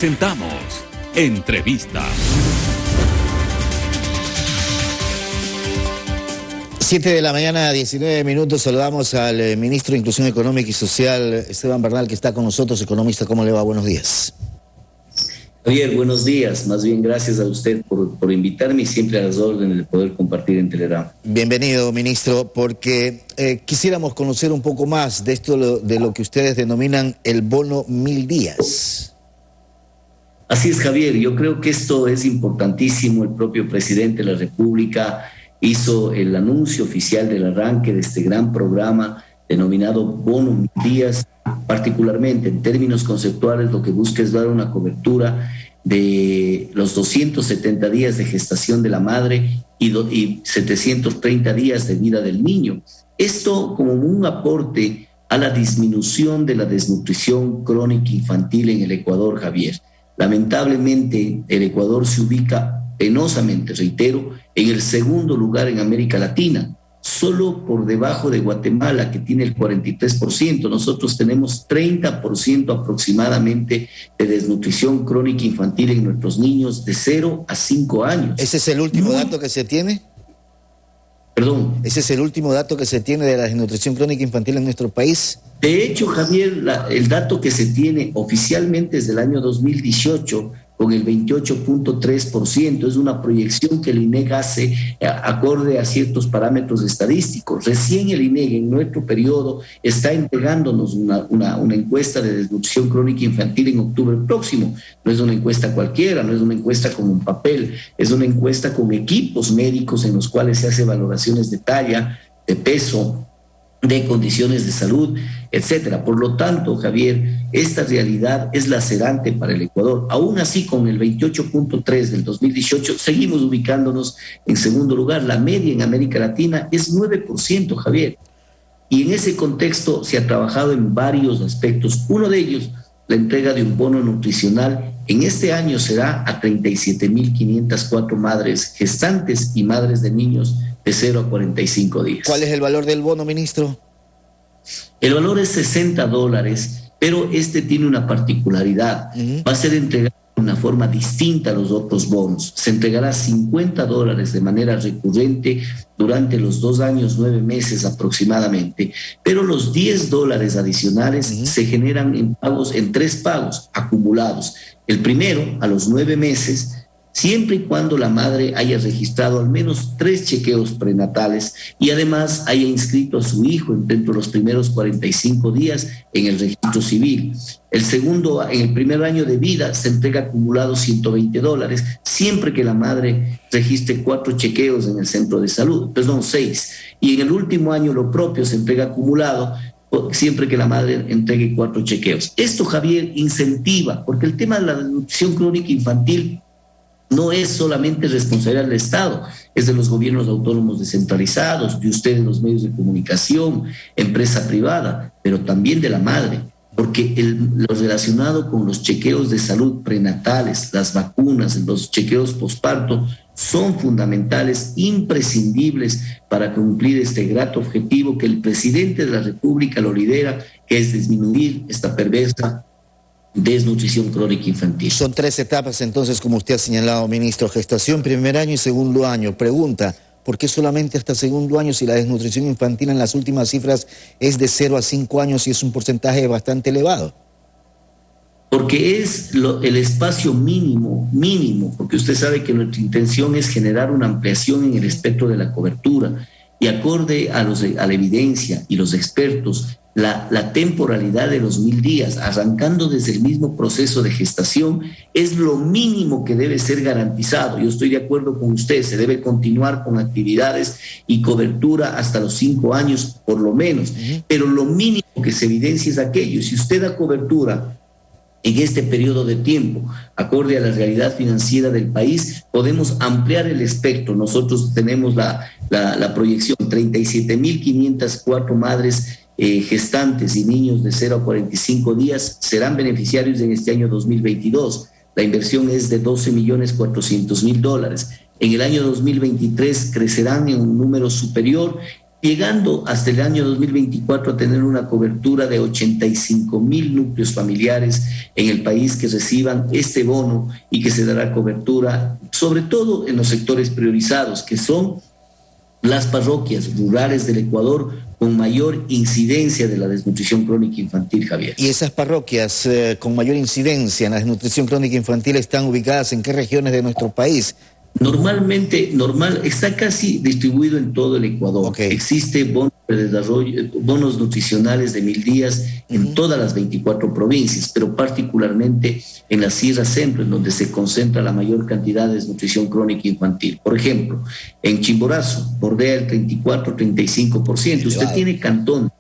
Presentamos Entrevista. 7 de la mañana, 19 minutos. Saludamos al ministro de Inclusión Económica y Social, Esteban Bernal, que está con nosotros. Economista, ¿cómo le va? Buenos días. Javier, buenos días. Más bien, gracias a usted por invitarme y siempre a las órdenes de poder compartir en Telegram. Bienvenido, ministro, porque quisiéramos conocer un poco más de esto, de lo que ustedes denominan el bono 1000 días. Así es, Javier. Yo creo que esto es importantísimo. El propio presidente de la República hizo el anuncio oficial del arranque de este gran programa denominado Bono 1000 días. Particularmente, en términos conceptuales, lo que busca es dar una cobertura de los 270 días de gestación de la madre y 730 días de vida del niño. Esto como un aporte a la disminución de la desnutrición crónica infantil en el Ecuador, Javier. Lamentablemente, el Ecuador se ubica penosamente, reitero, en el segundo lugar en América Latina, solo por debajo de Guatemala, que tiene el 43%. Nosotros tenemos 30% aproximadamente de desnutrición crónica infantil en nuestros niños de 0 a 5 años. ¿Ese es el último dato que se tiene? Perdón. ¿Ese es el último dato que se tiene de la desnutrición crónica infantil en nuestro país? De hecho, Javier, el dato que se tiene oficialmente es del año 2018, con el 28.3%, es una proyección que el INEG hace acorde a ciertos parámetros estadísticos. Recién el INEG en nuestro periodo está entregándonos una encuesta de desnutrición crónica infantil en octubre próximo. No es una encuesta cualquiera, no es una encuesta con un papel, es una encuesta con equipos médicos en los cuales se hace valoraciones de talla, de peso, de condiciones de salud, etcétera. Por lo tanto, Javier, esta realidad es lacerante para el Ecuador. Aún así, con el 28.3 del 2018, seguimos ubicándonos en segundo lugar. La media en América Latina es 9%, Javier. Y en ese contexto se ha trabajado en varios aspectos. Uno de ellos, la entrega de un bono nutricional. En este año será a 37.504 madres gestantes y madres de niños de 0 a 45 días. ¿Cuál es el valor del bono, ministro? El valor es $60, pero este tiene una particularidad. Va a ser entregado de una forma distinta a los otros bonos. Se entregará $50 de manera recurrente durante los 2 años, 9 meses aproximadamente, pero los $10 adicionales se generan en 3 pagos acumulados. El primero, a los 9 meses, siempre y cuando la madre haya registrado al menos 3 chequeos prenatales y además haya inscrito a su hijo dentro de los primeros 45 días en el registro civil. El segundo, en el primer año de vida, se entrega acumulado $120, siempre que la madre registre 4 chequeos en el centro de salud, 6. Y en el último año lo propio se entrega acumulado, siempre que la madre entregue 4 chequeos. Esto, Javier, incentiva, porque el tema de la desnutrición crónica infantil no es solamente responsabilidad del Estado, es de los gobiernos autónomos descentralizados, de ustedes, los medios de comunicación, empresa privada, pero también de la madre, porque lo relacionado con los chequeos de salud prenatales, las vacunas, los chequeos posparto, son fundamentales, imprescindibles para cumplir este grato objetivo que el presidente de la República lo lidera, que es disminuir esta perversa desnutrición crónica infantil. Son 3 etapas entonces, como usted ha señalado, ministro: gestación, primer año y segundo año. Pregunta, ¿por qué solamente hasta segundo año si la desnutrición infantil en las últimas cifras es de 0 a 5 años y es un porcentaje bastante elevado? Porque es el espacio mínimo, porque usted sabe que nuestra intención es generar una ampliación en el espectro de la cobertura y acorde a la evidencia y los expertos, la temporalidad de los 1000 días, arrancando desde el mismo proceso de gestación, es lo mínimo que debe ser garantizado. Yo estoy de acuerdo con usted, se debe continuar con actividades y cobertura hasta los 5 años por lo menos, pero lo mínimo que se evidencia es aquello. Si usted da cobertura en este periodo de tiempo, acorde a la realidad financiera del país, podemos ampliar el espectro. Nosotros tenemos la proyección, 37.504 madres gestantes y niños de 0 a 45 días serán beneficiarios en este año 2022. La inversión es de $12.400.000. En el año 2023 crecerán en un número superior llegando hasta el año 2024 a tener una cobertura de 85,000 núcleos familiares en el país que reciban este bono y que se dará cobertura sobre todo en los sectores priorizados, que son las parroquias rurales del Ecuador con mayor incidencia de la desnutrición crónica infantil, Javier. ¿Y esas parroquias con mayor incidencia en la desnutrición crónica infantil están ubicadas en qué regiones de nuestro país? Está casi distribuido en todo el Ecuador. Okay. Existe bonos de desarrollo, bonos nutricionales de 1.000 días en todas las 24 provincias, pero particularmente en la Sierra Centro, en donde se concentra la mayor cantidad de desnutrición crónica infantil. Por ejemplo, en Chimborazo bordea el 34-35%. Usted tiene cantones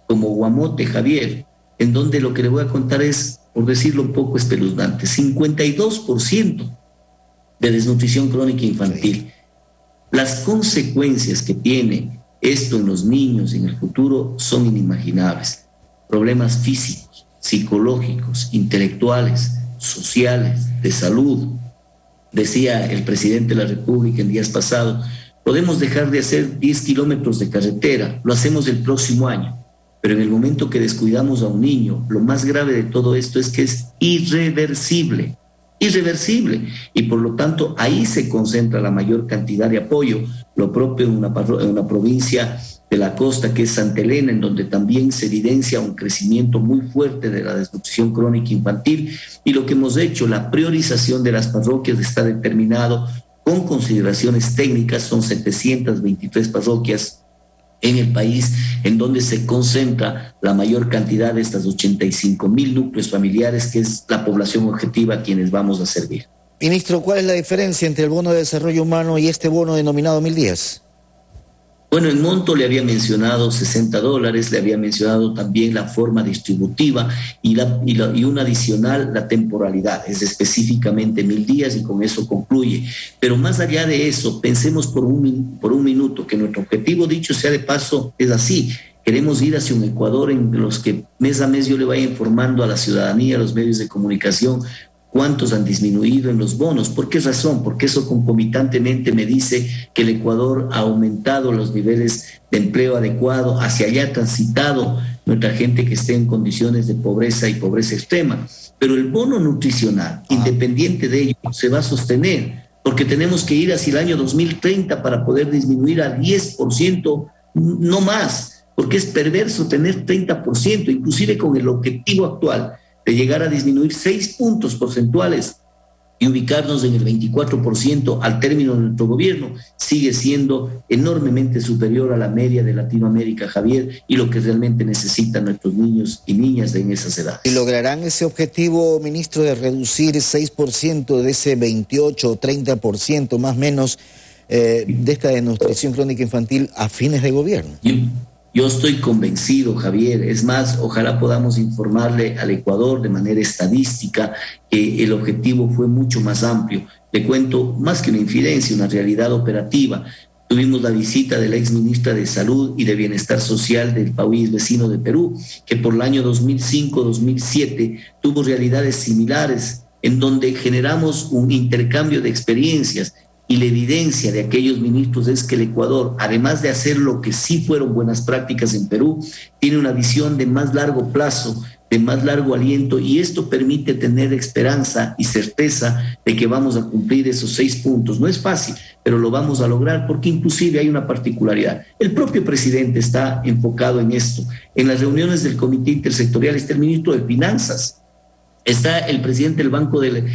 como Guamote, Javier, en donde lo que le voy a contar es, por decirlo un poco espeluznante, 52% de desnutrición crónica infantil. Las consecuencias que tiene esto en los niños en el futuro son inimaginables. Problemas físicos, psicológicos, intelectuales, sociales, de salud. Decía el presidente de la República en días pasados, podemos dejar de hacer 10 kilómetros de carretera, lo hacemos el próximo año. Pero en el momento que descuidamos a un niño, lo más grave de todo esto es que es irreversible, y por lo tanto ahí se concentra la mayor cantidad de apoyo, lo propio en una provincia de la costa que es Santa Elena, en donde también se evidencia un crecimiento muy fuerte de la desnutrición crónica infantil, y lo que hemos hecho, la priorización de las parroquias está determinado con consideraciones técnicas, son 723 parroquias en el país, en donde se concentra la mayor cantidad de estas 85,000 núcleos familiares, que es la población objetiva a quienes vamos a servir. Ministro, ¿cuál es la diferencia entre el bono de desarrollo humano y este bono denominado 1.000 días? Bueno, en monto le había mencionado $60, le había mencionado también la forma distributiva y un adicional, la temporalidad, es específicamente 1.000 días y con eso concluye. Pero más allá de eso, pensemos por un minuto que nuestro objetivo, dicho sea de paso, es así. Queremos ir hacia un Ecuador en los que mes a mes yo le vaya informando a la ciudadanía, a los medios de comunicación, cuántos han disminuido en los bonos. ¿Por qué razón? Porque eso concomitantemente me dice que el Ecuador ha aumentado los niveles de empleo adecuado, hacia allá ha transitado nuestra gente que esté en condiciones de pobreza y pobreza extrema. Pero el bono nutricional, independiente de ello, se va a sostener, porque tenemos que ir hacia el año 2030 para poder disminuir al 10%, no más, porque es perverso tener 30%, inclusive con el objetivo actual de llegar a disminuir 6 puntos porcentuales y ubicarnos en el 24% al término de nuestro gobierno, sigue siendo enormemente superior a la media de Latinoamérica, Javier, y lo que realmente necesitan nuestros niños y niñas en esas edades. ¿Y lograrán ese objetivo, ministro, de reducir 6% de ese 28 o 30% más o menos de esta desnutrición crónica infantil a fines de gobierno? Yo estoy convencido, Javier. Es más, ojalá podamos informarle al Ecuador de manera estadística que el objetivo fue mucho más amplio. Le cuento, más que una infidencia, una realidad operativa. Tuvimos la visita de la exministra de Salud y de Bienestar Social del país vecino de Perú, que por el año 2005-2007 tuvo realidades similares, en donde generamos un intercambio de experiencias. Y la evidencia de aquellos ministros es que el Ecuador, además de hacer lo que sí fueron buenas prácticas en Perú, tiene una visión de más largo plazo, de más largo aliento, y esto permite tener esperanza y certeza de que vamos a cumplir esos 6 puntos. No es fácil, pero lo vamos a lograr, porque inclusive hay una particularidad. El propio presidente está enfocado en esto. En las reuniones del Comité Intersectorial está el ministro de Finanzas, está el presidente del Banco del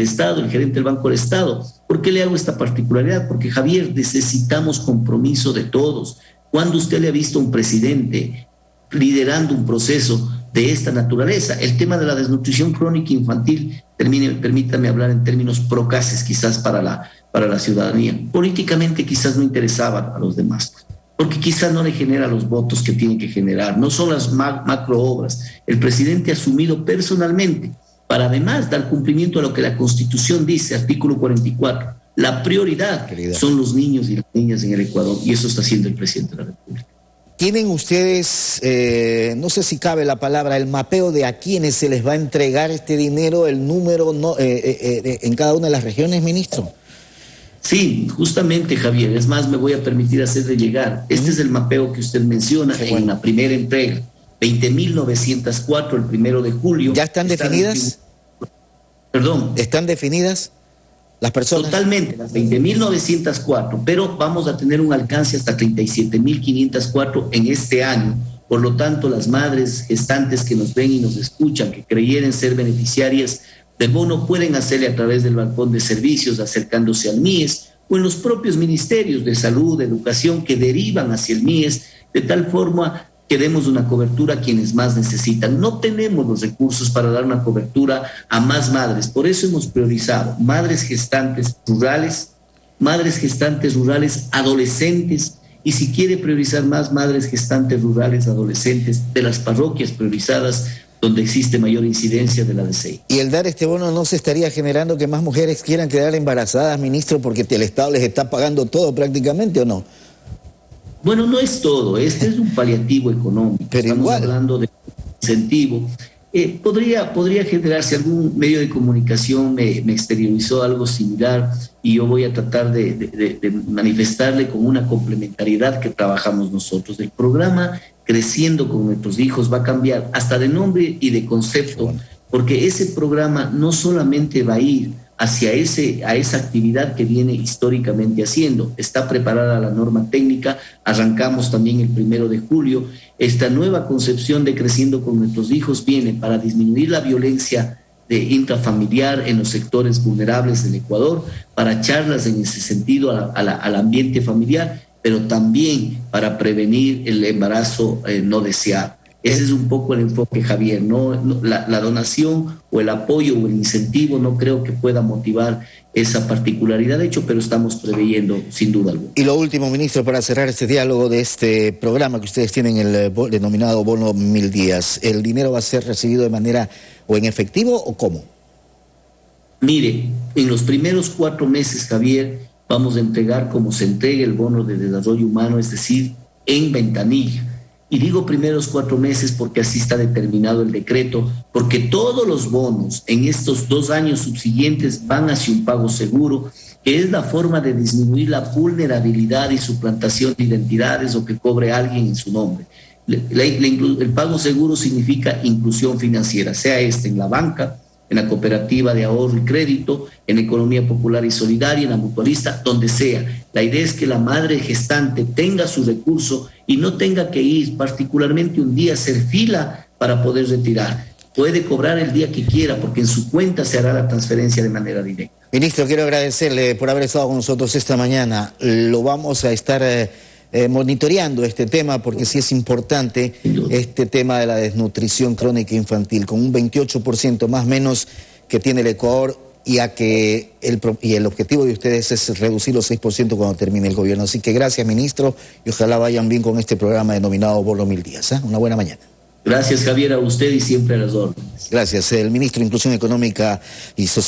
Estado, el gerente del Banco del Estado. ¿Por qué le hago esta particularidad? Porque, Javier, necesitamos compromiso de todos. ¿Cuándo usted le ha visto a un presidente liderando un proceso de esta naturaleza? El tema de la desnutrición crónica infantil, permítame hablar en términos procaces quizás para la ciudadanía. Políticamente quizás no interesaba a los demás, porque quizás no le genera los votos que tiene que generar. No son las macro obras. El presidente ha asumido personalmente, para además dar cumplimiento a lo que la Constitución dice, artículo 44. La prioridad son los niños y las niñas en el Ecuador, y eso está haciendo el presidente de la República. ¿Tienen ustedes, no sé si cabe la palabra, el mapeo de a quiénes se les va a entregar este dinero, el número en cada una de las regiones, ministro? Sí, justamente, Javier. Es más, me voy a permitir hacerle llegar. Este es el mapeo que usted menciona en la primera entrega. 20.904 el 1 de julio. ¿Ya están definidas? Perdón. ¿Están definidas las personas? Totalmente, las 20.904, pero vamos a tener un alcance hasta 37.504 en este año. Por lo tanto, las madres gestantes que nos ven y nos escuchan, que creyeran ser beneficiarias del bono, pueden hacerle a través del balcón de servicios, acercándose al MIES o en los propios ministerios de salud, de educación, que derivan hacia el MIES, de tal forma que demos una cobertura a quienes más necesitan. No tenemos los recursos para dar una cobertura a más madres, por eso hemos priorizado madres gestantes rurales, adolescentes, y si quiere priorizar más madres gestantes rurales, adolescentes, de las parroquias priorizadas donde existe mayor incidencia de la DCI. ¿Y el dar este bono no se estaría generando que más mujeres quieran quedar embarazadas, ministro, porque el Estado les está pagando todo prácticamente, o no? Bueno, no es todo, este es un paliativo económico. Pero estamos igual, hablando de incentivo. Podría generarse algún medio de comunicación, me exteriorizó algo similar, y yo voy a tratar de manifestarle con una complementariedad que trabajamos nosotros. El programa Creciendo con Nuestros Hijos va a cambiar hasta de nombre y de concepto, porque ese programa no solamente va a ir hacia esa actividad que viene históricamente haciendo. Está preparada la norma técnica, arrancamos también el 1 de julio. Esta nueva concepción de Creciendo con Nuestros Hijos viene para disminuir la violencia intrafamiliar en los sectores vulnerables del Ecuador, para charlas en ese sentido al ambiente familiar, pero también para prevenir el embarazo no deseado. Ese es un poco el enfoque, Javier. La donación o el apoyo o el incentivo no creo que pueda motivar esa particularidad, de hecho, pero estamos preveyendo sin duda alguna. Y lo último, ministro, para cerrar este diálogo de este programa que ustedes tienen, el denominado Bono 1000 días, ¿el dinero va a ser recibido de manera o en efectivo o cómo? Mire, en los primeros 4 meses, Javier, vamos a entregar como se entrega el bono de desarrollo humano, es decir, en ventanilla. Y digo primeros 4 meses porque así está determinado el decreto, porque todos los bonos en estos 2 años subsiguientes van hacia un pago seguro, que es la forma de disminuir la vulnerabilidad y suplantación de identidades o que cobre alguien en su nombre. El pago seguro significa inclusión financiera, sea en la banca, en la cooperativa de ahorro y crédito, en la economía popular y solidaria, en la mutualista, donde sea. La idea es que la madre gestante tenga su recurso y no tenga que ir particularmente un día a hacer fila para poder retirar. Puede cobrar el día que quiera porque en su cuenta se hará la transferencia de manera directa. Ministro, quiero agradecerle por haber estado con nosotros esta mañana. Lo vamos a estar monitoreando este tema porque sí es importante este tema de la desnutrición crónica infantil, con un 28% más o menos que tiene el Ecuador, ya que el objetivo de ustedes es reducir los 6% cuando termine el gobierno. Así que gracias, ministro, y ojalá vayan bien con este programa denominado Bono 1000 días. Una buena mañana. Gracias, Javier, a usted y siempre a las órdenes. Gracias. El ministro de Inclusión Económica y Social.